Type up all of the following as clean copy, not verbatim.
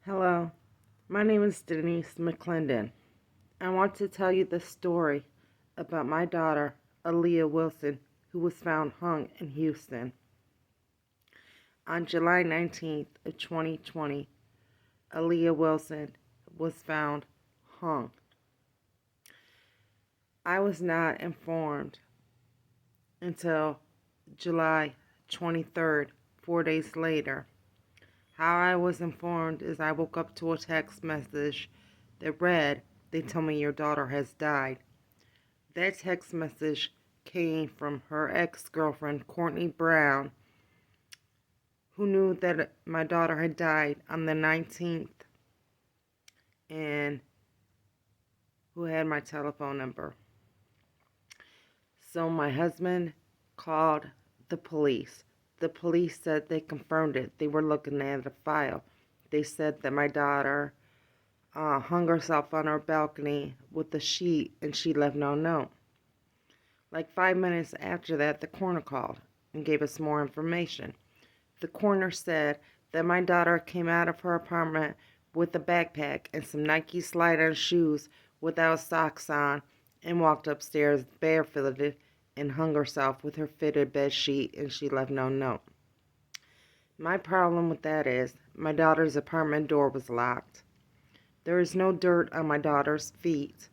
Hello, my name is Denise McClendon. I want to tell you the story about my daughter, Aliyah Wilson, who was found hung in Houston. On July 19th of 2020, Aliyah Wilson was found hung. I was not informed until July 23rd, 4 days later. How I was informed is I woke up to a text message that read, "They tell me your daughter has died." That text message came from her ex-girlfriend, Courtney Brown, who knew that my daughter had died on the 19th and who had my telephone number. So my husband called the police. The police said they confirmed it. They were looking at a file. They said that my daughter hung herself on her balcony with a sheet and she left no note. Like 5 minutes after that, the coroner called and gave us more information. The coroner said that my daughter came out of her apartment with a backpack and some Nike slide-on shoes without socks on and walked upstairs barefooted and hung herself with her fitted bed sheet and she left no note. My problem with that is my daughter's apartment door was locked. There is no dirt on my daughter's feet.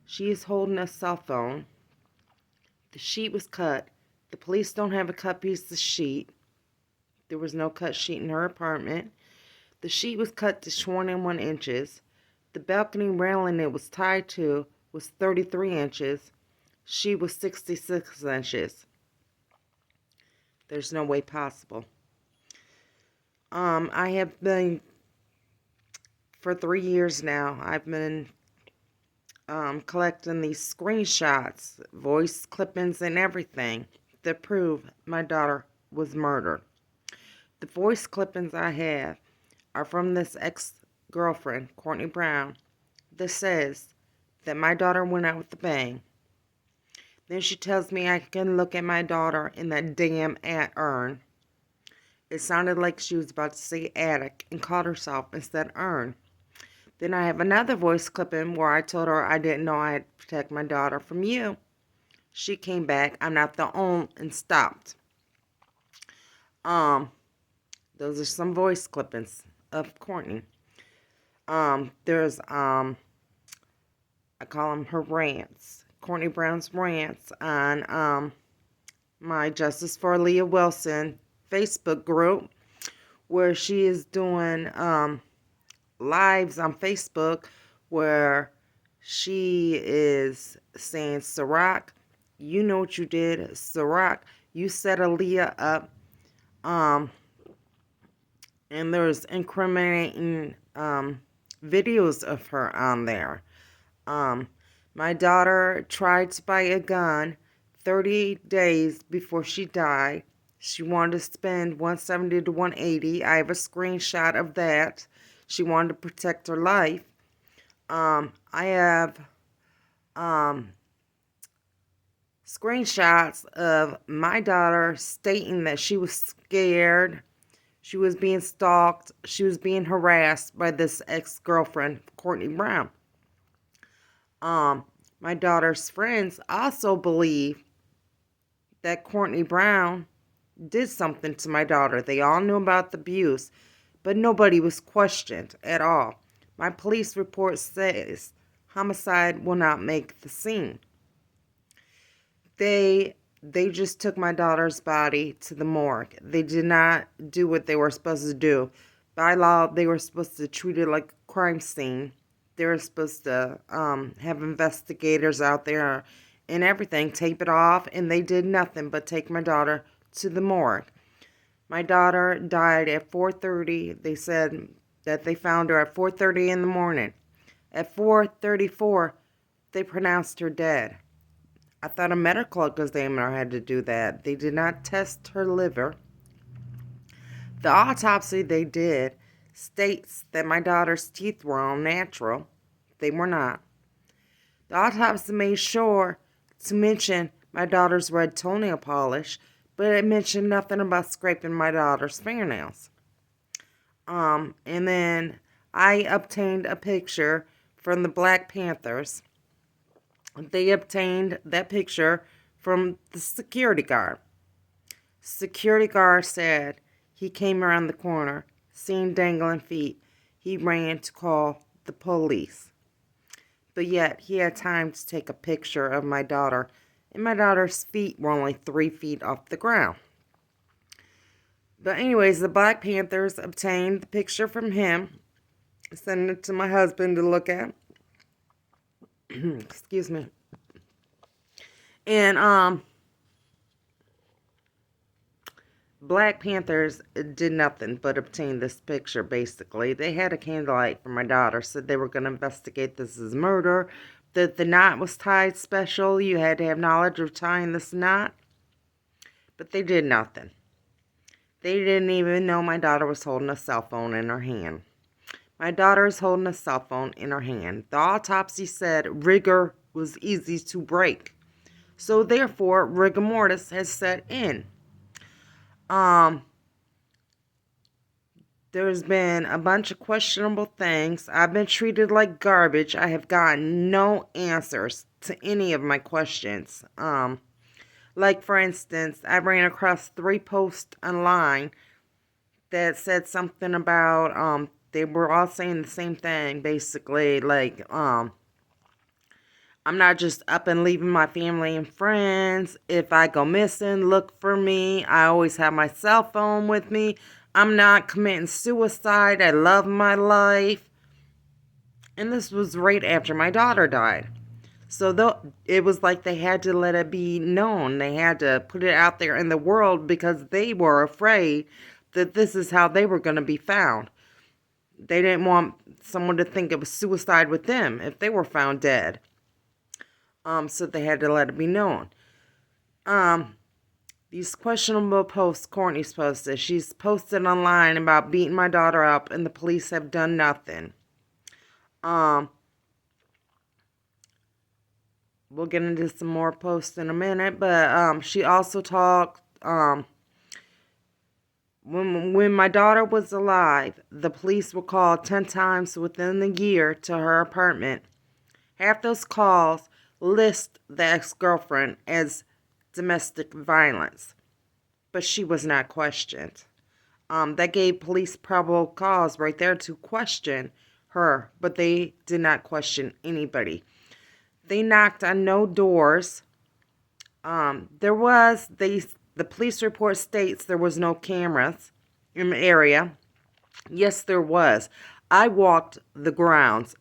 She is holding a cell phone. The sheet was cut. The police don't have a cut piece of sheet. There was no cut sheet in her apartment. The sheet was cut to 21 inches. The balcony railing it was tied to was 33 inches. She was 66 inches. There's no way possible. I have been, for 3 years now, I've been collecting these screenshots, voice clippings, and everything that prove my daughter was murdered. The voice clippings I have are from this ex-girlfriend, Courtney Brown, that says that my daughter went out with a bang. Then she tells me I can look at my daughter in that damn urn. It sounded like she was about to say attic and called herself and said urn. Then I have another voice clipping where I told her I didn't know I had to protect my daughter from you. She came back, I'm not the only, and stopped. Those are some voice clippings of Courtney. There's I call them her rants. Courtney Brown's rants on my Justice for Aliyah Wilson Facebook group, where she is doing lives on Facebook where she is saying, Ciroc, you know what you did. Ciroc, you set Aliyah up. And there's incriminating videos of her on there. My daughter tried to buy a gun 30 days before she died. She wanted to spend $170 to $180. I have a screenshot of that. She wanted to protect her life. I have screenshots of my daughter stating that she was scared. She was being stalked. She was being harassed by this ex-girlfriend, Courtney Brown. My daughter's friends also believe that Courtney Brown did something to my daughter. They all knew about the abuse, but nobody was questioned at all. My police report says homicide will not make the scene. They just took my daughter's body to the morgue. They did not do what they were supposed to do. By law, they were supposed to treat it like a crime scene. They were supposed to have investigators out there and everything, tape it off, and they did nothing but take my daughter to the morgue. My daughter died at 4:30. They said that they found her at 4:30 in the morning. At 4:34, they pronounced her dead. I thought a medical examiner had to do that. They did not test her liver. The autopsy they did states that my daughter's teeth were all natural. They were not. The autopsy made sure to mention my daughter's red toenail polish, but it mentioned nothing about scraping my daughter's fingernails. And then I obtained a picture from the Black Panthers. They obtained that picture from the security guard. Security guard said he came around the corner, seen dangling feet. He ran to call the police. But yet, he had time to take a picture of my daughter, and my daughter's feet were only 3 feet off the ground. But anyways, the Black Panthers obtained the picture from him, sent it to my husband to look at. Excuse me. And Black Panthers did nothing but obtain this picture, basically. They had a candlelight for my daughter, said they were going to investigate this as murder, that the knot was tied special. You had to have knowledge of tying this knot. But they did nothing. They didn't even know my daughter was holding a cell phone in her hand. My daughter is holding a cell phone in her hand. The autopsy said rigor was easy to break. So therefore, rigor mortis has set in. There's been a bunch of questionable things. I've been treated like garbage. I have gotten no answers to any of my questions. Like for instance, I ran across 3 posts online that said something about, they were all saying the same thing, basically, like, I'm not just up and leaving my family and friends. If I go missing, look for me. I always have my cell phone with me. I'm not committing suicide. I love my life. And this was right after my daughter died. So it was like they had to let it be known. They had to put it out there in the world because they were afraid that this is how they were going to be found. They didn't want someone to think it was suicide with them if they were found dead. So they had to let it be known. These questionable posts Courtney's posted. She's posted online about beating my daughter up and the police have done nothing. We'll get into some more posts in a minute, but she also talked, when my daughter was alive, the police were called 10 times within the year to her apartment. Half those calls list the ex-girlfriend as domestic violence, but she was not questioned. That gave police probable cause right there to question her, but they did not question anybody. They knocked on no doors. The police report states there was no cameras in the area. Yes, there was. I walked the grounds.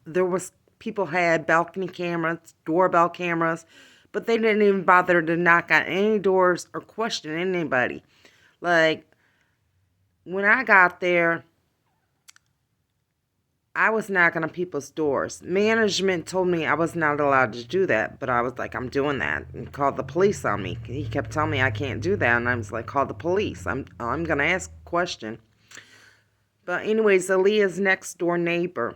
People had balcony cameras, doorbell cameras, but they didn't even bother to knock on any doors or question anybody. Like, when I got there, I was knocking on people's doors. Management told me I was not allowed to do that, but I was like, I'm doing that, and called the police on me. He kept telling me I can't do that, and I was like, call the police. I'm gonna ask a question. But anyways, Aliyah's next door neighbor,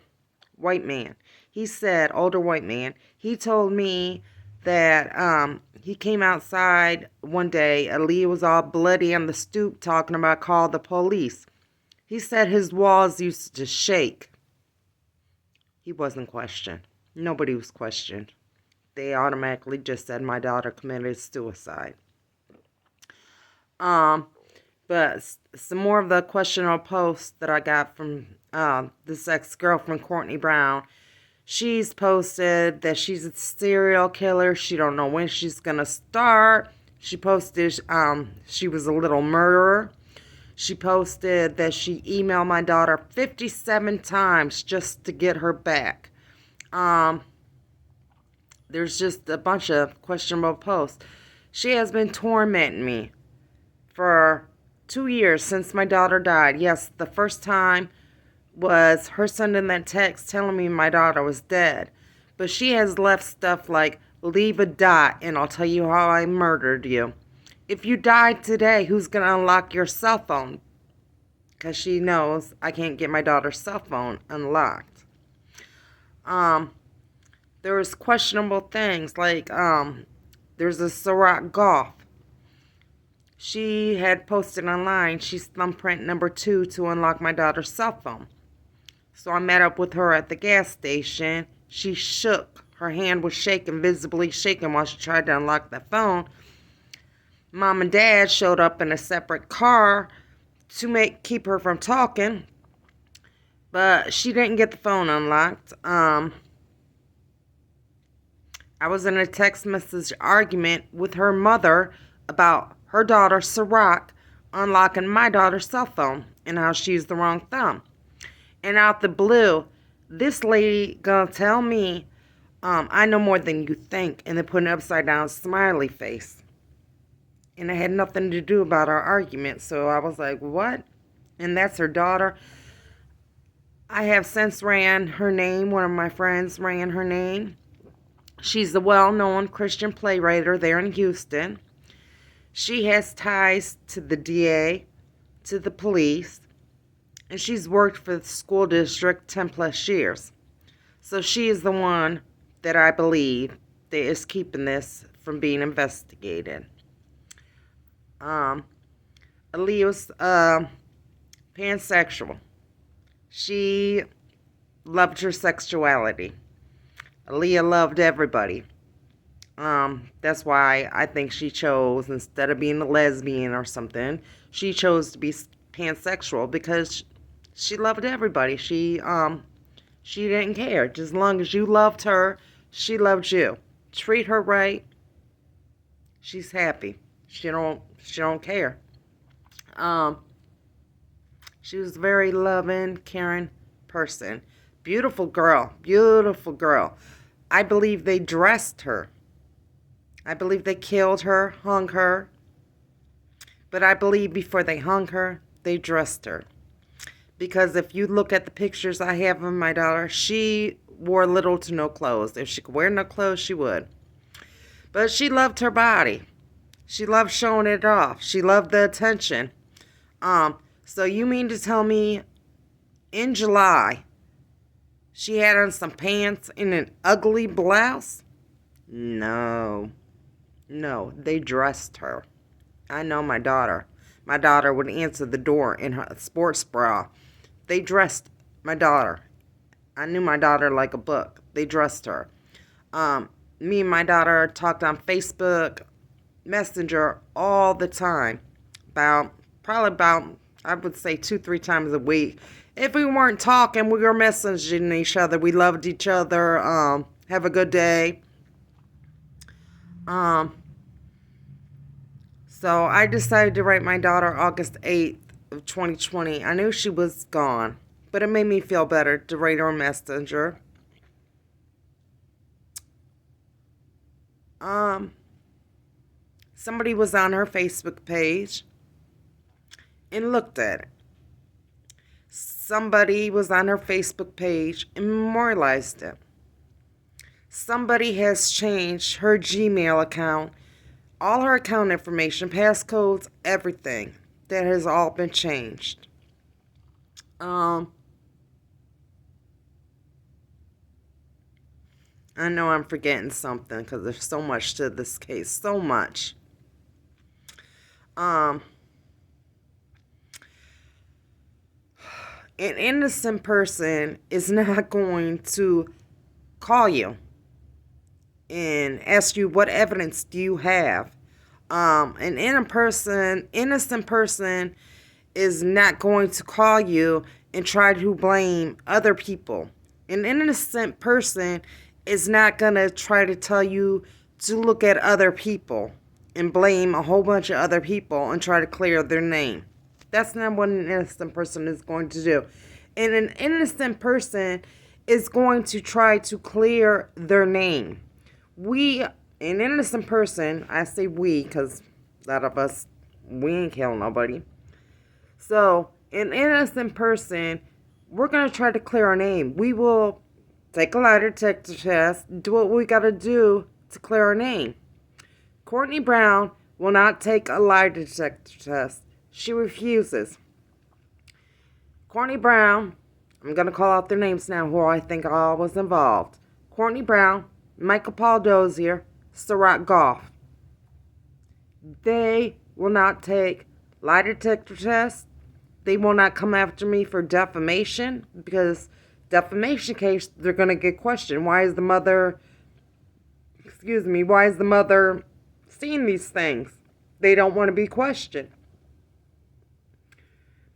white man, he said, older white man, he told me that he came outside one day. Aliyah was all bloody on the stoop talking about call the police. He said his walls used to shake. He wasn't questioned. Nobody was questioned. They automatically just said my daughter committed suicide. But some more of the questionable posts that I got from this ex-girlfriend, Courtney Brown. She's posted that she's a serial killer. She don't know when she's going to start. She posted she was a little murderer. She posted that she emailed my daughter 57 times just to get her back. There's just a bunch of questionable posts. She has been tormenting me for 2 years since my daughter died. Yes, the first time was her sending that text telling me my daughter was dead. But she has left stuff like, leave a dot and I'll tell you how I murdered you. If you died today, who's going to unlock your cell phone? Because she knows I can't get my daughter's cell phone unlocked. There's questionable things like there's a Ciroc Golf. She had posted online she's thumbprint number 2 to unlock my daughter's cell phone. So I met up with her at the gas station. She shook. Her hand was shaking, visibly shaking while she tried to unlock the phone. Mom and Dad showed up in a separate car to keep her from talking, but she didn't get the phone unlocked. I was in a text message argument with her mother about her daughter, Sirach, unlocking my daughter's cell phone and how she used the wrong thumb. And out the blue, this lady gonna tell me, I know more than you think, and then put an upside down smiley face. And it had nothing to do about our argument, so I was like, what? And that's her daughter. I have since ran her name. One of my friends ran her name. She's a well-known Christian playwright there in Houston. She has ties to the DA, to the police, and she's worked for the school district 10 plus years. So she is the one that I believe that is keeping this from being investigated. Aliyah's pansexual. She loved her sexuality. Aliyah loved everybody. That's why I think she chose, instead of being a lesbian or something, she chose to be pansexual because she loved everybody. She didn't care. Just as long as you loved her, she loved you. Treat her right, she's happy. She don't care. She was a very loving, caring person. Beautiful girl. Beautiful girl. I believe they dressed her. I believe they killed her, hung her. But I believe before they hung her, they dressed her. Because if you look at the pictures I have of my daughter, she wore little to no clothes. If she could wear no clothes, she would. But she loved her body. She loved showing it off. She loved the attention. So you mean to tell me in July she had on some pants and an ugly blouse? No. No, they dressed her. I know my daughter. My daughter would answer the door in her sports bra. They dressed my daughter. I knew my daughter like a book. They dressed her. Me and my daughter talked on Facebook Messenger all the time. Probably about, I would say 2-3 times a week. If we weren't talking, we were messaging each other. We loved each other. Have a good day. So I decided to write my daughter August 8th of 2020. I knew she was gone, but it made me feel better to write her a messenger. Somebody was on her Facebook page and looked at it. Somebody was on her Facebook page and memorialized it. Somebody has changed her Gmail account, all her account information, passcodes, everything. That has all been changed. I know I'm forgetting something because there's so much to this case. So much. An innocent person is not going to call you and ask you what evidence do you have. An innocent person is not going to call you and try to blame other people. An innocent person is not going to try to tell you to look at other people and blame a whole bunch of other people and try to clear their name. That's not what an innocent person is going to do. And an innocent person is going to try to clear their name. An innocent person, I say we because a lot of us, we ain't killing nobody. So, an innocent person, we're going to try to clear our name. We will take a lie detector test, do what we got to do to clear our name. Courtney Brown will not take a lie detector test. She refuses. Courtney Brown, I'm going to call out their names now who I think all was involved. Courtney Brown, Michael Paul Dozier, Sirach Goff. They will not take lie detector tests. They will not come after me for defamation because Defamation case, they're going to get questioned. Why is the mother, why is the mother seeing these things? They don't want to be questioned.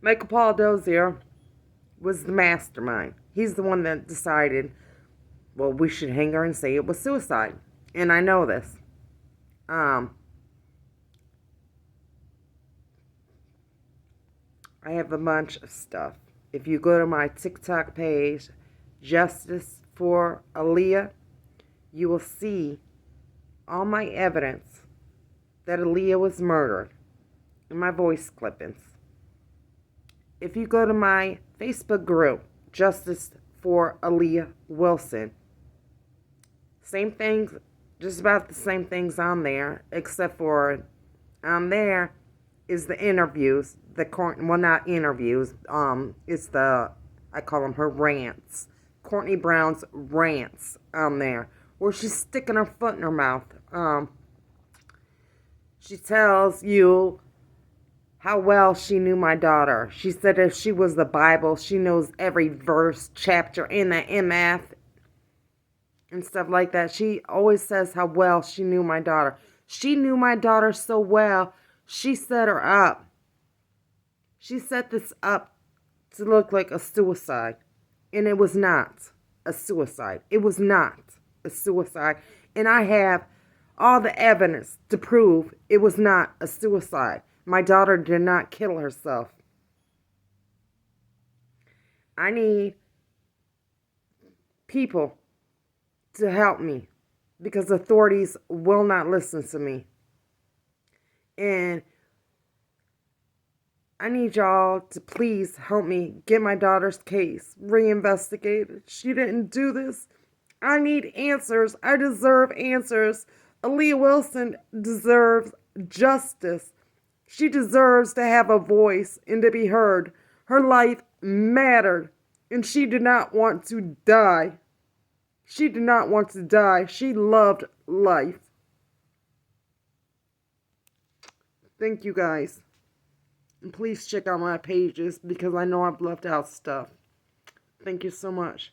Michael Paul Dozier was the mastermind. He's the one that decided, well, we should hang her and say it was suicide. And I know this. I have a bunch of stuff. If you go to my TikTok page, Justice for Aliyah, you will see all my evidence that Aliyah was murdered and my voice clippings. If you go to my Facebook group, Justice for Aliyah Wilson, same things, just about the same things on there, except for on there is the interviews, not interviews, it's the, I call them her rants. Courtney Brown's rants on there, where she's sticking her foot in her mouth. She tells you how well she knew my daughter. She said if she was the Bible, she knows every verse, chapter in the MF, and stuff like that. She always says how well she knew my daughter. She knew my daughter so well, she set her up. She set this up to look like a suicide. And it was not a suicide. It was not a suicide. And I have all the evidence to prove it was not a suicide. My daughter did not kill herself. I need people to help me because authorities will not listen to me. And I need y'all to please help me get my daughter's case reinvestigated. She didn't do this. I need answers. I deserve answers. Aliyah Wilson deserves justice. She deserves to have a voice and to be heard. Her life mattered, and she did not want to die. She did not want to die. She loved life. Thank you guys. And please check out my pages because I know I've left out stuff. Thank you so much.